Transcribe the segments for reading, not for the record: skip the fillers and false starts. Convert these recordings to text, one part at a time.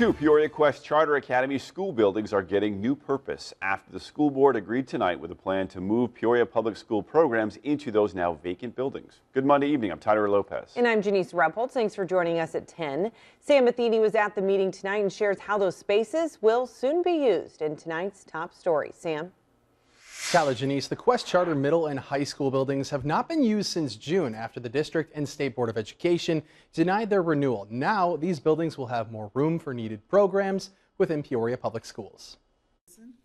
Two Peoria Quest Charter Academy school buildings are getting new purpose after the school board agreed tonight with a plan to move Peoria Public School programs into those now vacant buildings. Good Monday evening. I'm Tyler Lopez. And I'm Janice Repholz. Thanks for joining us at 10. Sam Matheny was at the meeting tonight and shares how those spaces will soon be used in tonight's top story. Sam? Tyler, Janice, the Quest Charter middle and high school buildings have not been used since June after the district and state board of education denied their renewal. Now these buildings will have more room for needed programs within Peoria Public Schools.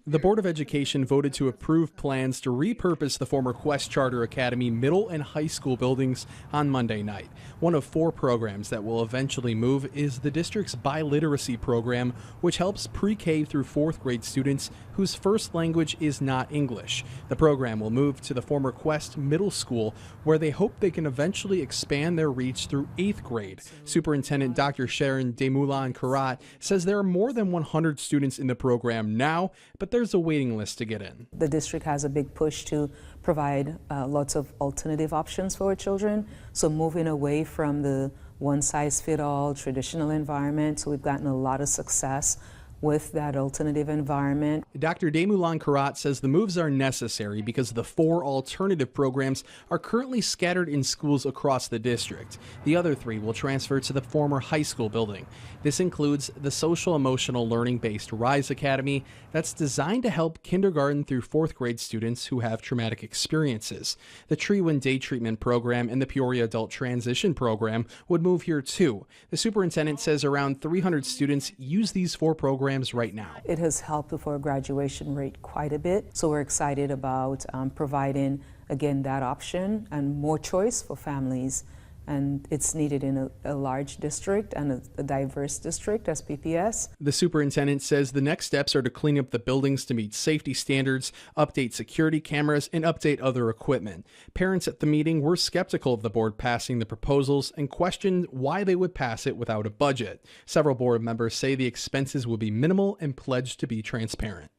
The Board of Education voted to approve plans to repurpose the former Quest Charter Academy middle and high school buildings on Monday night. One of 4 programs that will eventually move is the district's biliteracy program, which helps pre-K through 4th grade students whose first language is not English. The program will move to the former Quest Middle School, where they hope they can eventually expand their reach through 8th grade. Superintendent Dr. Sharon Demoulin-Karat says there are more than 100 students in the program now, but there's a waiting list to get in. The district has a big push to provide lots of alternative options for our children. So moving away from the one-size-fits-all traditional environment. So we've gotten a lot of success with that alternative environment. Dr. Demoulin-Karat says the moves are necessary because the 4 alternative programs are currently scattered in schools across the district. The other 3 will transfer to the former high school building. This includes the social emotional learning-based RISE Academy that's designed to help kindergarten through 4th grade students who have traumatic experiences. The Treewind Day Treatment Program and the Peoria Adult Transition Program would move here too. The superintendent says around 300 students use these 4 programs right now. It has helped with our graduation rate quite a bit, so we're excited about providing again that option and more choice for families, and it's needed in a large district and a diverse district as PPS. The superintendent says the next steps are to clean up the buildings to meet safety standards, update security cameras, and update other equipment. Parents at the meeting were skeptical of the board passing the proposals and questioned why they would pass it without a budget. Several board members say the expenses will be minimal and pledged to be transparent.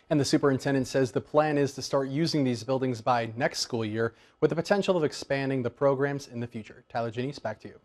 And the superintendent says the plan is to start using these buildings by next school year with the potential of expanding the programs in the future. Tyler, Janice, back to you.